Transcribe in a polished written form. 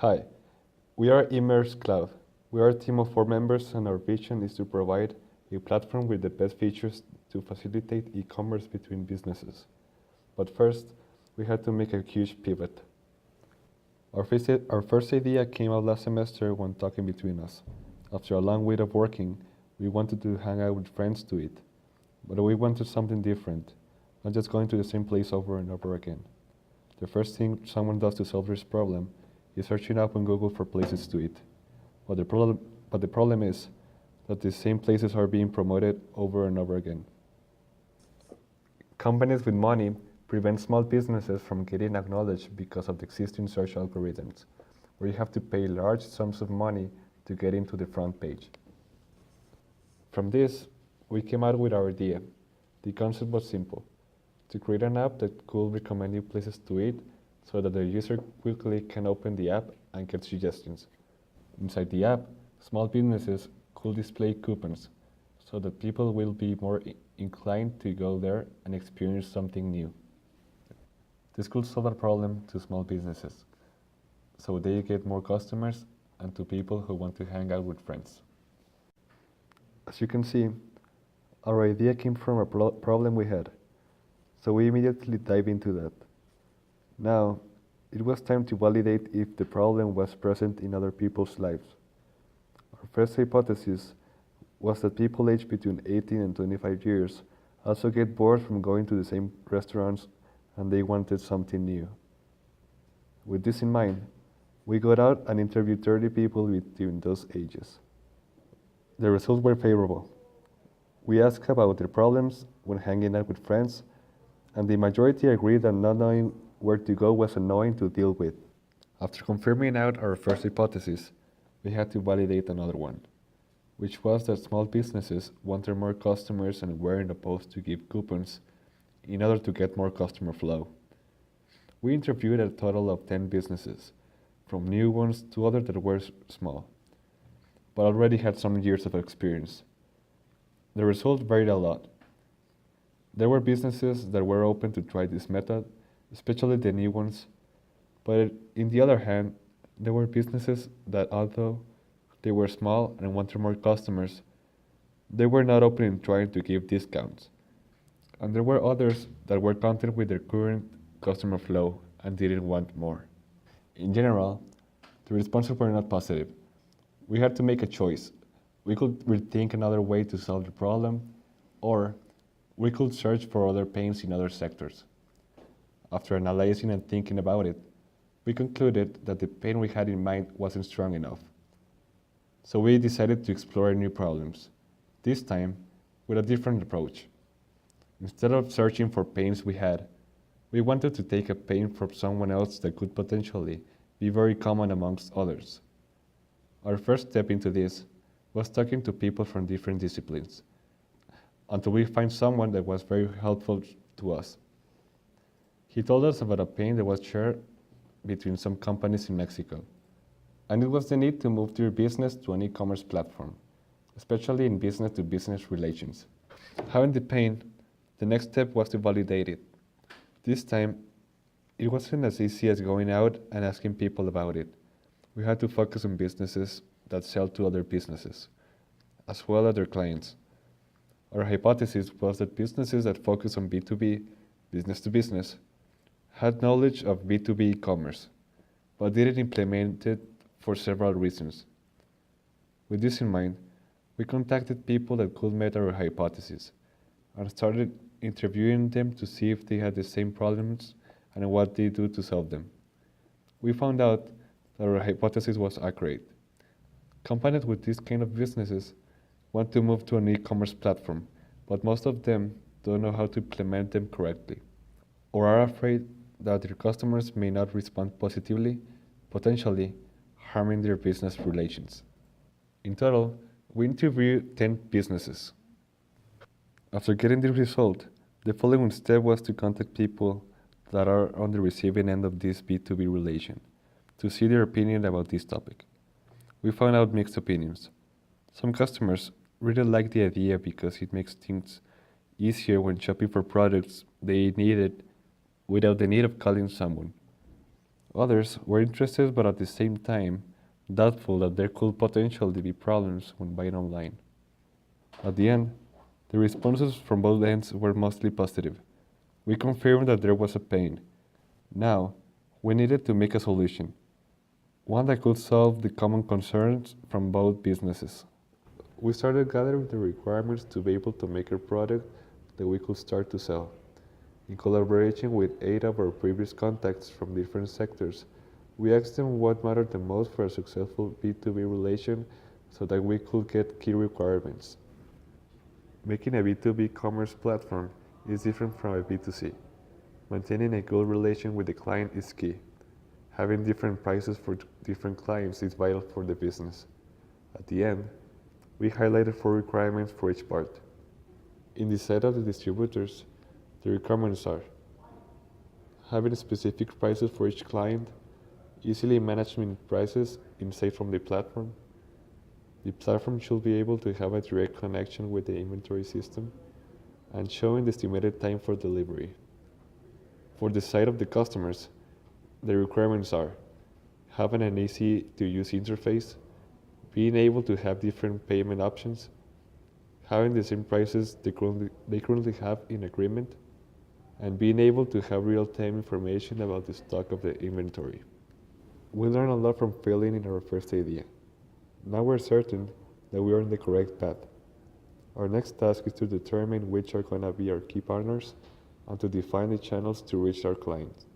Hi, we are E-merceCloud. We are a team of 4 members and our vision is to provide a platform with the best features to facilitate e-commerce between businesses. But first, we had to make a huge pivot. Our first idea came out last semester when talking between us. After a long week of working, we wanted to hang out with friends to eat. But we wanted something different, not just going to the same place over and over again. The first thing someone does to solve this problem is searching up on Google for places to eat. But the problem is that the same places are being promoted over and over again. Companies with money prevent small businesses from getting acknowledged because of the existing search algorithms, where you have to pay large sums of money to get into the front page. From this, we came out with our idea. The concept was simple: to create an app that could recommend you places to eat so that the user quickly can open the app and get suggestions. Inside the app, small businesses could display coupons so that people will be more inclined to go there and experience something new. This could solve a problem to small businesses, so they get more customers and to people who want to hang out with friends. As you can see, our idea came from a problem we had, so we immediately dive into that. Now, it was time to validate if the problem was present in other people's lives. Our first hypothesis was that people aged between 18 and 25 years also get bored from going to the same restaurants and they wanted something new. With this in mind, we got out and interviewed 30 people between those ages. The results were favorable. We asked about their problems when hanging out with friends, and the majority agreed that not knowing where to go was annoying to deal with. After confirming out our first hypothesis, we had to validate another one, which was that small businesses wanted more customers and weren't opposed to give coupons in order to get more customer flow. We interviewed a total of 10 businesses, from new ones to others that were small, but already had some years of experience. The results varied a lot. There were businesses that were open to try this method, especially the new ones, but on the other hand, there were businesses that, although they were small and wanted more customers, they were not open in trying to give discounts. And there were others that were content with their current customer flow and didn't want more. In general, the responses were not positive. We had to make a choice. We could rethink another way to solve the problem, or we could search for other pains in other sectors. After analyzing and thinking about it, we concluded that the pain we had in mind wasn't strong enough. So we decided to explore new problems, this time with a different approach. Instead of searching for pains we had, we wanted to take a pain from someone else that could potentially be very common amongst others. Our first step into this was talking to people from different disciplines, until we find someone that was very helpful to us. He told us about a pain that was shared between some companies in Mexico, and it was the need to move their business to an e-commerce platform, especially in business-to-business relations. Having the pain, the next step was to validate it. This time, it wasn't as easy as going out and asking people about it. We had to focus on businesses that sell to other businesses, as well as their clients. Our hypothesis was that businesses that focus on B2B, business to business, had knowledge of B2B commerce, but didn't implement it for several reasons. With this in mind, we contacted people that could meet our hypothesis and started interviewing them to see if they had the same problems and what they do to solve them. We found out that our hypothesis was accurate. Companies with this kind of businesses want to move to an e-commerce platform, but most of them don't know how to implement them correctly, or are afraid that their customers may not respond positively, potentially harming their business relations. In total, we interviewed 10 businesses. After getting the result, the following step was to contact people that are on the receiving end of this B2B relation to see their opinion about this topic. We found out mixed opinions. Some customers really like the idea because it makes things easier when shopping for products they needed without the need of calling someone. Others were interested but at the same time doubtful that there could potentially be problems when buying online. At the end, the responses from both ends were mostly positive. We confirmed that there was a pain. Now, we needed to make a solution, one that could solve the common concerns from both businesses. We started gathering the requirements to be able to make a product that we could start to sell. In collaboration with 8 of our previous contacts from different sectors, we asked them what mattered the most for a successful B2B relation so that we could get key requirements. Making a B2B commerce platform is different from a B2C. Maintaining a good relation with the client is key. Having different prices for different clients is vital for the business. At the end, we highlighted 4 requirements for each part. In the side of the distributors, the requirements are having specific prices for each client, easily managing prices inside from the platform. The platform should be able to have a direct connection with the inventory system and showing the estimated time for delivery. For the side of the customers, the requirements are having an easy to use interface, being able to have different payment options, having the same prices they currently have in agreement, and being able to have real-time information about the stock of the inventory. We learned a lot from failing in our first idea. Now we're certain that we are on the correct path. Our next task is to determine which are going to be our key partners and to define the channels to reach our clients.